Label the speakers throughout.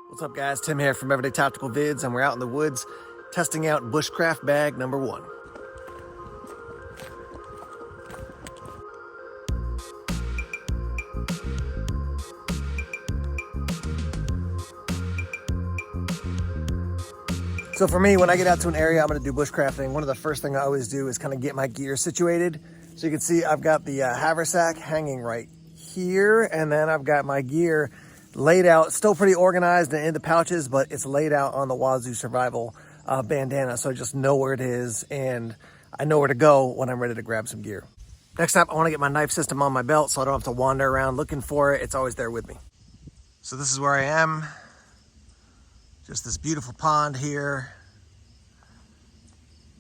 Speaker 1: What's up guys, Tim here from Everyday Tactical Vids, and we're out in the woods testing out Bushcraft Bag number 1. So for me, when I get out to an area I'm going to do bushcrafting, one of the first things I always do is kind of get my gear situated. So you can see I've got the haversack hanging right here, and then I've got my gear laid out, still pretty organized and in the pouches, but it's laid out on the Wazoo Survival bandana, so I just know where it is and I know where to go when I'm ready to grab some gear. Next up, I want to get my knife system on my belt so I don't have to wander around looking for it. It's always there with me. So this is where I am. Just this beautiful pond here.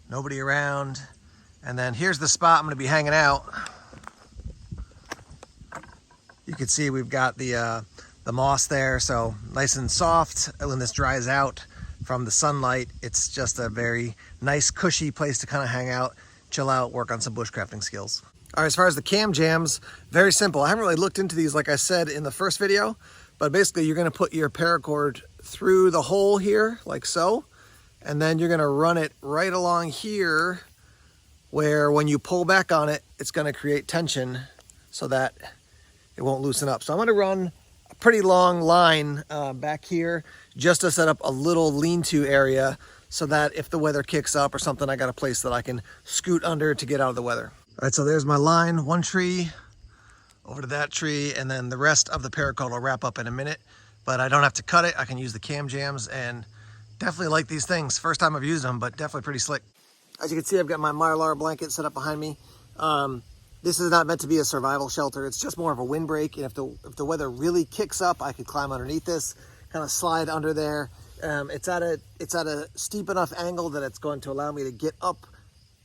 Speaker 1: Nobody around. And then here's the spot I'm going to be hanging out. You can see we've got the moss there, so nice and soft. When this dries out from the sunlight, it's just a very nice, cushy place to kind of hang out, chill out, work on some bushcrafting skills. All right, as far as the cam jams, very simple. I haven't really looked into these like I said in the first video, but basically you're going to put your paracord through the hole here, like so, and then you're going to run it right along here, where when you pull back on it, it's going to create tension so that it won't loosen up. So I'm going to run a pretty long line back here just to set up a little lean-to area so that if the weather kicks up or something, I got a place that I can scoot under to get out of the weather. All right, so there's my line, one tree over to that tree, and then the rest of the paracord will wrap up in a minute, but I don't have to cut it. I can use the cam jams, and definitely like these things. First time I've used them, but definitely pretty slick. As you can see, I've got my Mylar blanket set up behind me. This is not meant to be a survival shelter. It's just more of a windbreak, and if the weather really kicks up, I could climb underneath this, kind of slide under there. It's at a steep enough angle that it's going to allow me to get up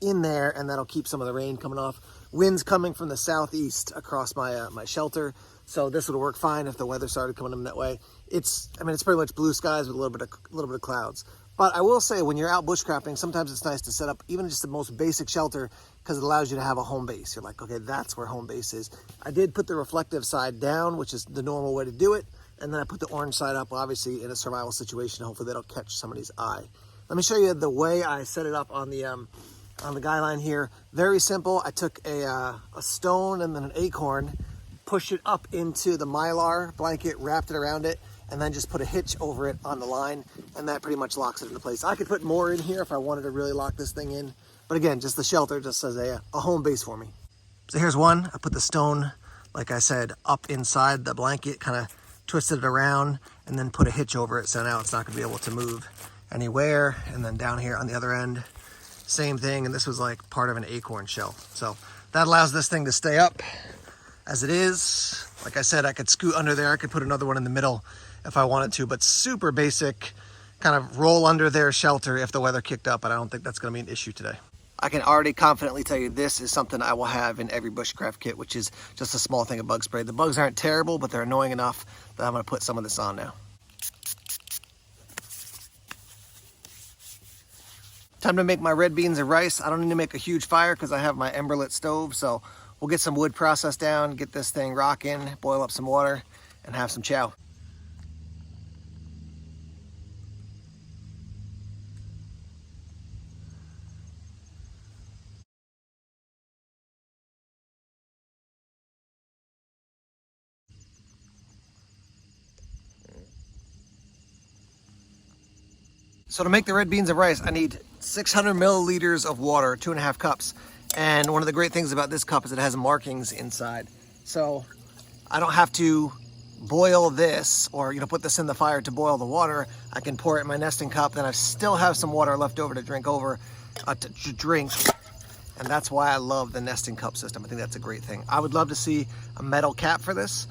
Speaker 1: in there, and that'll keep some of the rain coming off. Wind's coming from the southeast across my my shelter, so this would work fine if the weather started coming in that way. It's pretty much blue skies with a little bit of clouds. But I will say, when you're out bushcrafting, sometimes it's nice to set up even just the most basic shelter because it allows you to have a home base. You're like, okay, that's where home base is. I did put the reflective side down, which is the normal way to do it, and then I put the orange side up, obviously in a survival situation. Hopefully that'll catch somebody's eye. Let me show you the way I set it up on the guy line here. Very simple. I took a stone and then an acorn, pushed it up into the Mylar blanket, wrapped it around it, and then just put a hitch over it on the line, and that pretty much locks it into place. I could put more in here if I wanted to really lock this thing in, but again, just the shelter just as a home base for me. So here's one. I put the stone, like I said, up inside the blanket, kind of twisted it around, and then put a hitch over it, so now it's not going to be able to move anywhere. And then down here on the other end, same thing, and this was like part of an acorn shell. So that allows this thing to stay up as it is. Like I said, I could scoot under there. I could put another one in the middle if I wanted to, but super basic, kind of roll under there shelter if the weather kicked up, but I don't think that's going to be an issue today. I can already confidently tell you this is something I will have in every bushcraft kit, which is just a small thing of bug spray. The bugs aren't terrible, but they're annoying enough that I'm going to put some of this on now. Time to make my red beans and rice. I don't need to make a huge fire because I have my Emberlit stove, so we'll get some wood processed down, get this thing rocking, boil up some water, and have some chow. So to make the red beans and rice, I need 600 milliliters of water, 2.5 cups. And one of the great things about this cup is it has markings inside. So I don't have to boil this or put this in the fire to boil the water. I can pour it in my nesting cup, then I still have some water left over to drink And that's why I love the nesting cup system. I think that's a great thing. I would love to see a metal cap for this.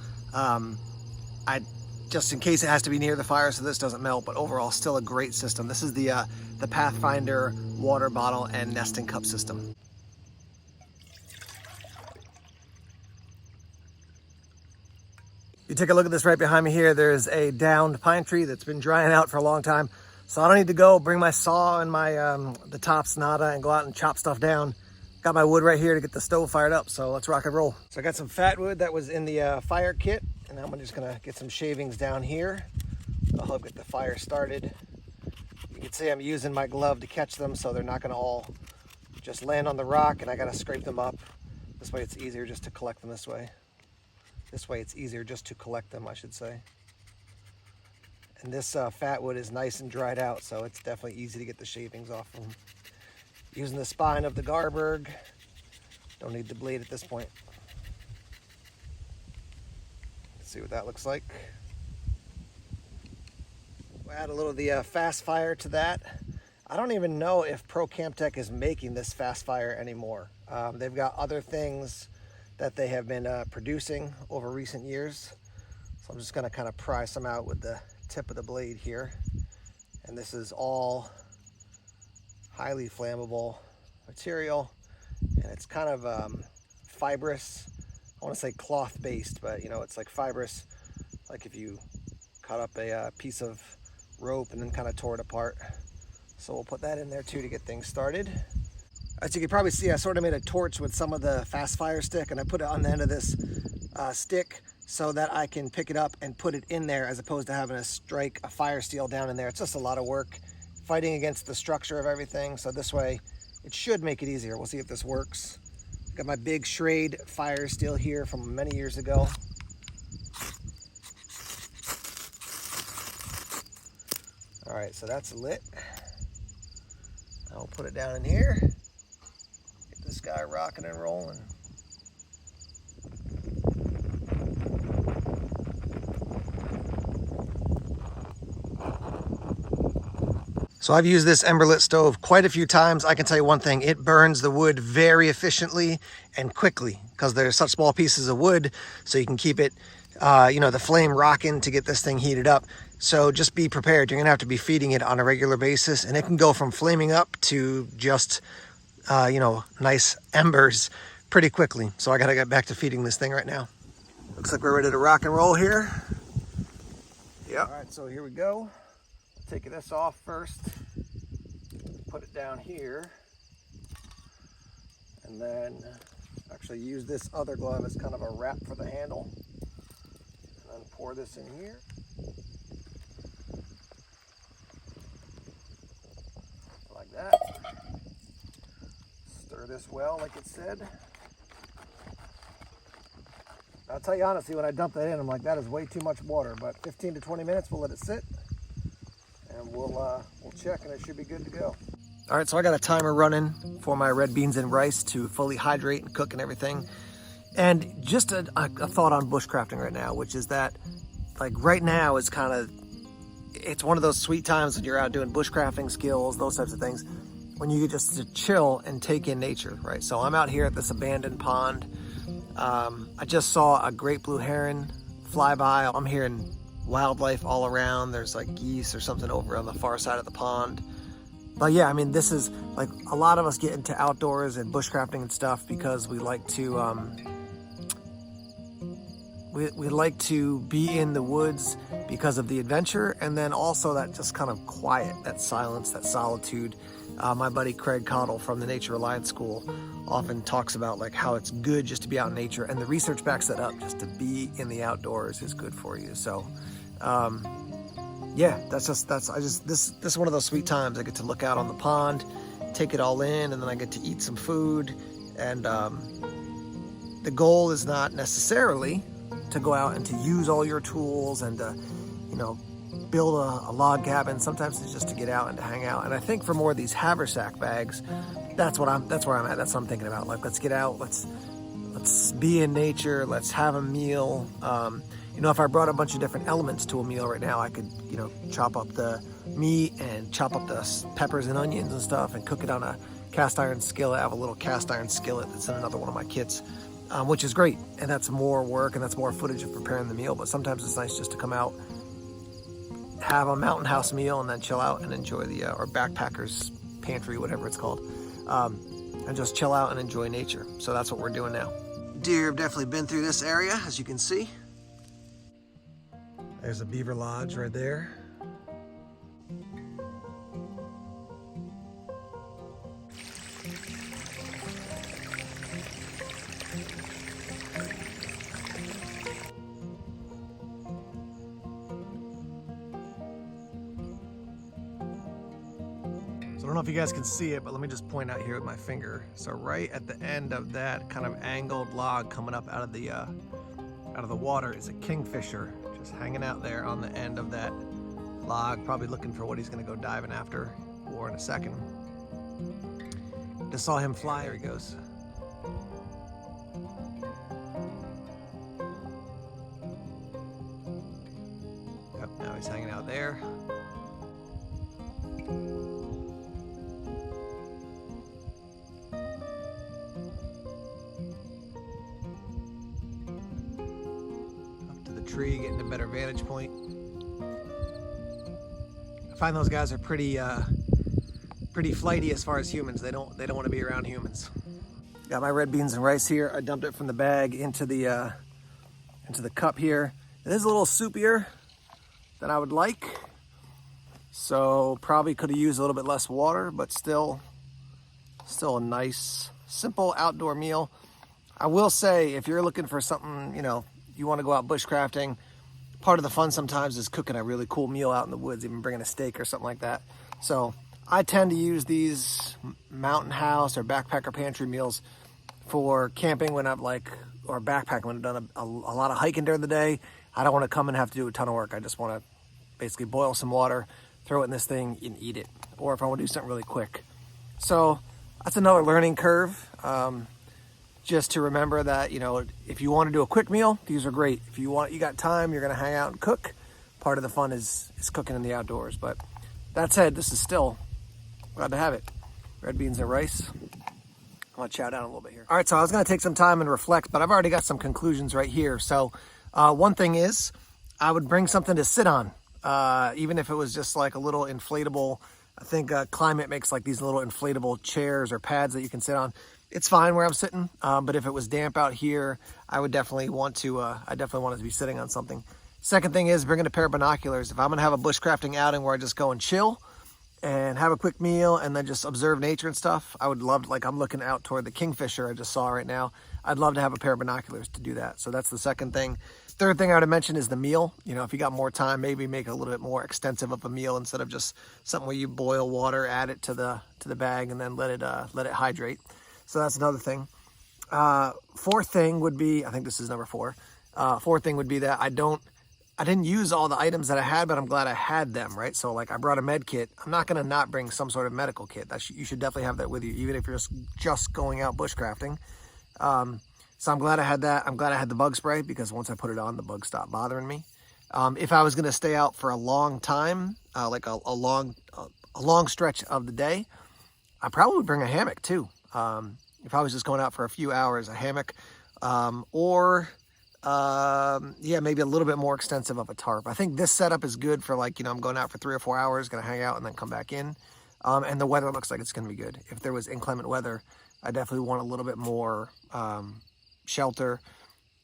Speaker 1: Just in case it has to be near the fire so this doesn't melt, but overall still a great system. This is the Pathfinder water bottle and nesting cup system. You take a look at this right behind me here. There's a downed pine tree that's been drying out for a long time. So I don't need to go bring my saw and my the tops nada and go out and chop stuff down. Got my wood right here to get the stove fired up, so let's rock and roll. So I got some fat wood that was in the fire kit, and I'm just gonna get some shavings down here That'll help get the fire started. You can see I'm using my glove to catch them so they're not gonna all just land on the rock and I gotta scrape them up. This way it's easier just to collect them this way. This way it's easier just to collect them, I should say. And this fat wood is nice and dried out, so it's definitely easy to get the shavings off of them. Using the spine of the Garberg. Don't need the blade at this point. Let's see what that looks like. We'll add a little of the fast fire to that. I don't even know if Pro Camp Tech is making this fast fire anymore. They've got other things that they have been producing over recent years. So I'm just gonna kind of pry some out with the tip of the blade here. And this is all highly flammable material. And it's kind of fibrous. I want to say cloth based, but you know, it's like fibrous, like if you cut up a piece of rope and then kind of tore it apart. So we'll put that in there too to get things started. As you can probably see, I sort of made a torch with some of the fast fire stick, and I put it on the end of this stick so that I can pick it up and put it in there as opposed to having to strike a fire steel down in there. It's just a lot of work fighting against the structure of everything. So this way it should make it easier. We'll see if this works. Got my big Schrade fire steel here from many years ago. All right, so that's lit. I'll put it down in here. Get this guy rocking and rolling. So I've used this Emberlit stove quite a few times. I can tell you one thing, it burns the wood very efficiently and quickly because they're such small pieces of wood, so you can keep it, you know, the flame rocking to get this thing heated up. So just be prepared. You're gonna have to be feeding it on a regular basis, and it can go from flaming up to just, you know, nice embers pretty quickly. So I gotta get back to feeding this thing right now. Looks like we're ready to rock and roll here. Yeah. All right, so here we go. Take this off first, put it down here, and then actually use this other glove as kind of a wrap for the handle, and then pour this in here. Like that. Stir this well, like it said. I'll tell you honestly, when I dump that in, I'm like, that is way too much water, but 15 to 20 minutes, we'll let it sit. And we'll check, and it should be good to go. All right, so I got a timer running for my red beans and rice to fully hydrate and cook and everything. And just a thought on bushcrafting right now, which is that, like, right now is kind of, it's one of those sweet times when you're out doing bushcrafting skills, those types of things, when you get just to chill and take in nature, right? So I'm out here at this abandoned pond. I just saw a great blue heron fly by. I'm hearing wildlife all around. There's like geese or something over on the far side of the pond. But yeah, I mean, this is like, a lot of us get into outdoors and bushcrafting and stuff because we like to we like to be in the woods because of the adventure, and then also that just kind of quiet, that silence, that solitude. My buddy Craig Cottle from the Nature Reliance School often talks about like how it's good just to be out in nature, and the research backs that up. Just to be in the outdoors is good for you. So yeah, this is one of those sweet times. I get to look out on the pond, take it all in, and then I get to eat some food. And the goal is not necessarily to go out and to use all your tools and to, you know, build a log cabin. Sometimes it's just to get out and to hang out. And I think for more of these haversack bags, that's where I'm at. That's what I'm thinking about. Like, let's get out, let's be in nature, let's have a meal. You know, if I brought a bunch of different elements to a meal right now, I could, you know, chop up the meat and chop up the peppers and onions and stuff and cook it on a cast iron skillet. I have a little cast iron skillet that's in another one of my kits, which is great. And that's more work and that's more footage of preparing the meal. But sometimes it's nice just to come out, have a mountain house meal, and then chill out and enjoy the, or backpackers pantry, whatever it's called, and just chill out and enjoy nature. So that's what we're doing now. Deer have definitely been through this area, as you can see. There's a beaver lodge right there. So I don't know if you guys can see it, but let me just point out here with my finger. So right at the end of that kind of angled log coming up out of the water is a kingfisher just hanging out there on the end of that log, probably looking for what he's gonna go diving after or in a second. Just saw him fly, here he goes. Yep, now he's hanging out there. Up to the tree, getting a better vantage point. I find those guys are pretty flighty as far as humans. They don't want to be around humans. Got my red beans and rice here. I dumped it from the bag into the cup here. It is a little soupier than I would like, so probably could have used a little bit less water, but still a nice, simple outdoor meal. I will say, if you're looking for something, you know, you want to go out bushcrafting, part of the fun sometimes is cooking a really cool meal out in the woods, even bringing a steak or something like that. So I tend to use these mountain house or backpacker pantry meals for camping when I'm or backpacking when I've done a lot of hiking during the day. I don't want to come and have to do a ton of work. I just want to basically boil some water, throw it in this thing and eat it. Or if I want to do something really quick. So that's another learning curve. Just to remember that, you know, if you want to do a quick meal, these are great. If you got time, you're going to hang out and cook. Part of the fun is cooking in the outdoors. But that said, this is still glad to have it. Red beans and rice. I want to chow down a little bit here. All right, so I was going to take some time and reflect, but I've already got some conclusions right here. So one thing is, I would bring something to sit on, even if it was just like a little inflatable. I think Climate makes like these little inflatable chairs or pads that you can sit on. It's fine where I'm sitting, but if it was damp out here, I would definitely want to. I definitely want it to be sitting on something. Second thing is bringing a pair of binoculars. If I'm gonna have a bushcrafting outing where I just go and chill and have a quick meal and then just observe nature and stuff, I would love, like I'm looking out toward the kingfisher I just saw right now. I'd love to have a pair of binoculars to do that. So that's the second thing. Third thing I would mention is the meal. You know, if you got more time, maybe make a little bit more extensive of a meal instead of just something where you boil water, add it to the bag, and then let it hydrate. So that's another thing. Fourth thing would be, I think this is number 4. Fourth thing would be that I didn't use all the items that I had, but I'm glad I had them, right? So like I brought a med kit. I'm not gonna not bring some sort of medical kit. You should definitely have that with you, even if you're just going out bushcrafting. So I'm glad I had that. I'm glad I had the bug spray because once I put it on, the bugs stopped bothering me. If I was gonna stay out for a long time, like a long stretch of the day, I probably would bring a hammock too. If I was just going out for a few hours, a hammock, yeah, maybe a little bit more extensive of a tarp. I think this setup is good for like, you know, I'm going out for 3 or 4 hours, gonna hang out and then come back in. And the weather looks like it's gonna be good. If there was inclement weather, I definitely want a little bit more shelter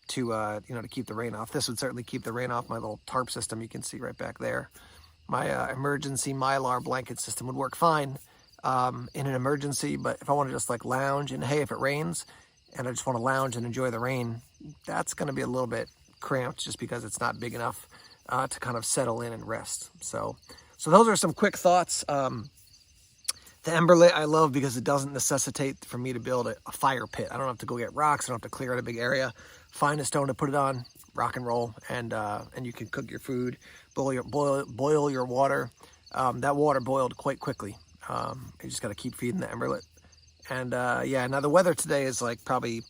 Speaker 1: to, you know, to keep the rain off. This would certainly keep the rain off. My little tarp system, you can see right back there. My emergency Mylar blanket system would work fine in an emergency, but if I want to just like lounge and hey, if it rains and I just want to lounge and enjoy the rain, that's going to be a little bit cramped just because it's not big enough to kind of settle in and rest. So those are some quick thoughts. The Emberlit I love because it doesn't necessitate for me to build a fire pit. I don't have to go get rocks. I don't have to clear out a big area. Find a stone to put it on, rock and roll, and you can cook your food, boil your water. That water boiled quite quickly. You just got to keep feeding the Emberlit. And yeah, now the weather today is like probably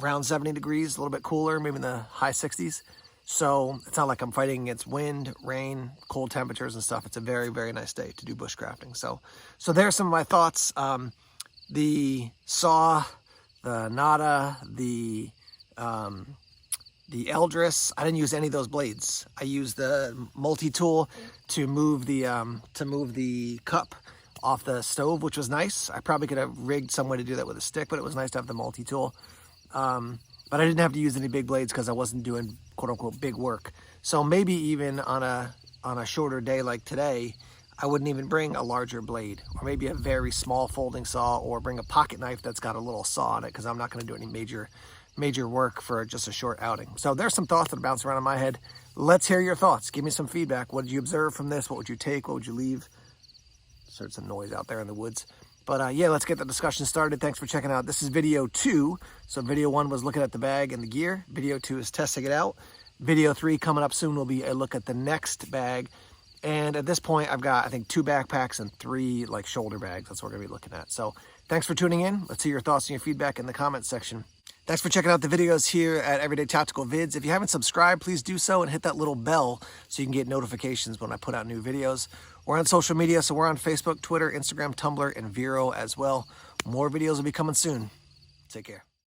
Speaker 1: around 70 degrees, a little bit cooler, maybe in the high 60s. So it's not like I'm fighting against wind, rain, cold temperatures and stuff. It's a very, very nice day to do bushcrafting. So there's some of my thoughts. The saw, the Nada, the Eldris, I didn't use any of those blades. I used the multi-tool to move the cup off the stove, which was nice. I probably could have rigged some way to do that with a stick, but it was nice to have the multi-tool. But I didn't have to use any big blades because I wasn't doing quote unquote big work. So maybe even on a shorter day like today, I wouldn't even bring a larger blade, or maybe a very small folding saw, or bring a pocket knife that's got a little saw on it, because I'm not going to do any major work for just a short outing. So there's some thoughts that bounce around in my head. Let's hear your thoughts. Give me some feedback. What did you observe from this? What would you take? What would you leave? just heard some noise out there in the woods. But yeah, let's get the discussion started. Thanks for checking out. This is video 2. So video 1 was looking at the bag and the gear. Video 2 is testing it out. Video 3 coming up soon will be a look at the next bag. And at this point, I've got, I think, 2 backpacks and 3 like shoulder bags. That's what we're gonna be looking at. So thanks for tuning in. Let's hear your thoughts and your feedback in the comments section. Thanks for checking out the videos here at Everyday Tactical Vids. If you haven't subscribed, please do so and hit that little bell so you can get notifications when I put out new videos. We're on social media, so we're on Facebook, Twitter, Instagram, Tumblr, and Vero as well. More videos will be coming soon. Take care.